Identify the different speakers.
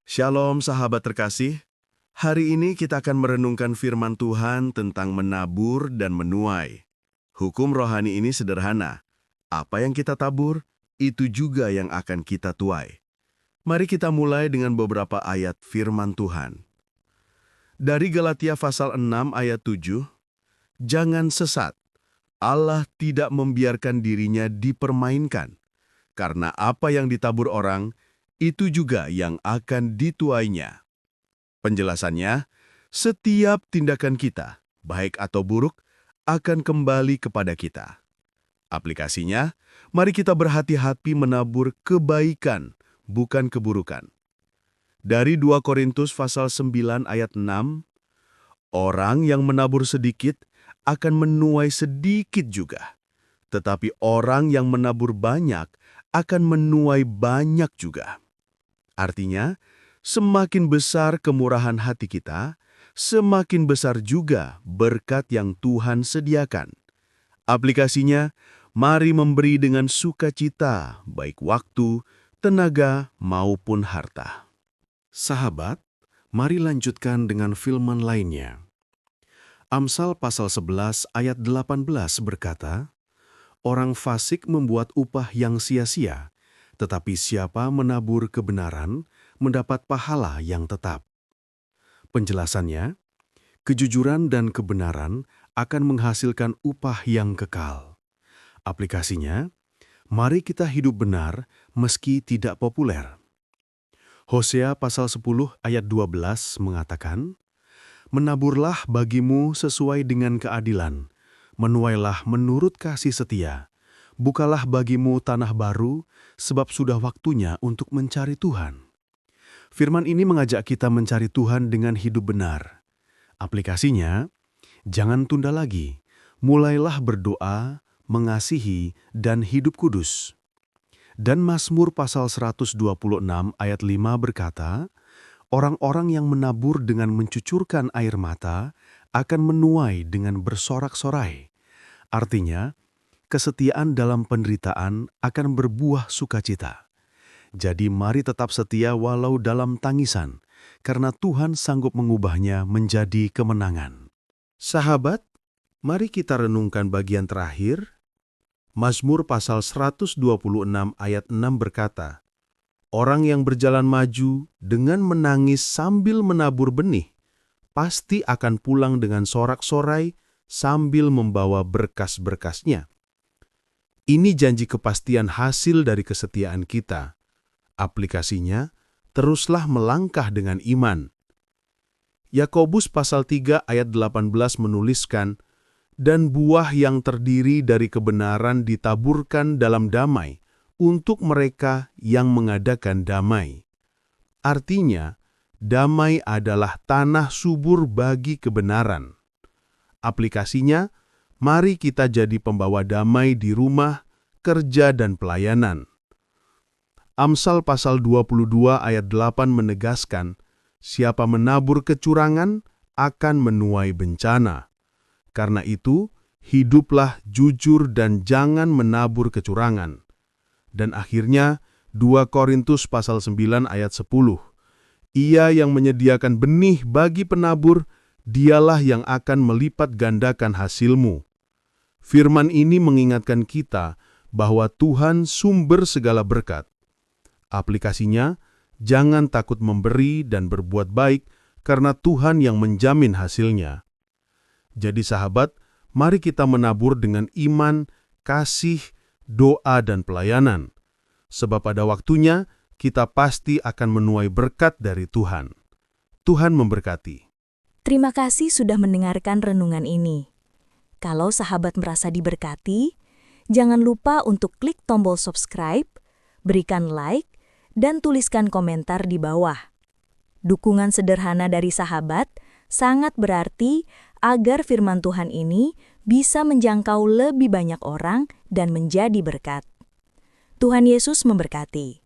Speaker 1: Shalom sahabat terkasih, hari ini kita akan merenungkan firman Tuhan tentang menabur dan menuai. Hukum rohani ini sederhana, apa yang kita tabur, itu juga yang akan kita tuai. Mari kita mulai dengan beberapa ayat firman Tuhan. Dari Galatia pasal 6 ayat 7, jangan sesat, Allah tidak membiarkan dirinya dipermainkan, karena apa yang ditabur orang, itu juga yang akan dituainya. Penjelasannya, setiap tindakan kita, baik atau buruk, akan kembali kepada kita. Aplikasinya, mari kita berhati-hati menabur kebaikan, bukan keburukan. Dari 2 Korintus pasal 9 ayat 6, orang yang menabur sedikit akan menuai sedikit juga. Tetapi orang yang menabur banyak akan menuai banyak juga. Artinya, semakin besar kemurahan hati kita, semakin besar juga berkat yang Tuhan sediakan. Aplikasinya, mari memberi dengan sukacita, baik waktu, tenaga, maupun harta. Sahabat, mari lanjutkan dengan firman lainnya. Amsal pasal 11 ayat 18 berkata, orang fasik membuat upah yang sia-sia, tetapi siapa menabur kebenaran mendapat pahala yang tetap. Penjelasannya, kejujuran dan kebenaran akan menghasilkan upah yang kekal. Aplikasinya, mari kita hidup benar meski tidak populer. Hosea pasal 10 ayat 12 mengatakan, menaburlah bagimu sesuai dengan keadilan, menuailah menurut kasih setia. Bukalah bagimu tanah baru, sebab sudah waktunya untuk mencari Tuhan. Firman ini mengajak kita mencari Tuhan dengan hidup benar. Aplikasinya, jangan tunda lagi. Mulailah berdoa, mengasihi, dan hidup kudus. Dan Mazmur pasal 126 ayat 5 berkata, orang-orang yang menabur dengan mencucurkan air mata akan menuai dengan bersorak-sorai. Artinya, kesetiaan dalam penderitaan akan berbuah sukacita. Jadi mari tetap setia walau dalam tangisan, karena Tuhan sanggup mengubahnya menjadi kemenangan. Sahabat, mari kita renungkan bagian terakhir. Mazmur pasal 126 ayat 6 berkata, orang yang berjalan maju dengan menangis sambil menabur benih, pasti akan pulang dengan sorak-sorai sambil membawa berkas-berkasnya. Ini janji kepastian hasil dari kesetiaan kita. Aplikasinya, teruslah melangkah dengan iman. Yakobus pasal 3 ayat 18 menuliskan, dan buah yang terdiri dari kebenaran ditaburkan dalam damai untuk mereka yang mengadakan damai. Artinya, damai adalah tanah subur bagi kebenaran. Aplikasinya, mari kita jadi pembawa damai di rumah, kerja, dan pelayanan. Amsal pasal 22 ayat 8 menegaskan, siapa menabur kecurangan akan menuai bencana. Karena itu, hiduplah jujur dan jangan menabur kecurangan. Dan akhirnya, 2 Korintus pasal 9 ayat 10. Ia yang menyediakan benih bagi penabur, dialah yang akan melipat gandakan hasilmu. Firman ini mengingatkan kita bahwa Tuhan sumber segala berkat. Aplikasinya, jangan takut memberi dan berbuat baik karena Tuhan yang menjamin hasilnya. Jadi sahabat, mari kita menabur dengan iman, kasih, doa, dan pelayanan. Sebab pada waktunya, kita pasti akan menuai berkat dari Tuhan. Tuhan memberkati.
Speaker 2: Terima kasih sudah mendengarkan renungan ini. Kalau sahabat merasa diberkati, jangan lupa untuk klik tombol subscribe, berikan like, dan tuliskan komentar di bawah. Dukungan sederhana dari sahabat sangat berarti agar firman Tuhan ini bisa menjangkau lebih banyak orang dan menjadi berkat. Tuhan Yesus memberkati.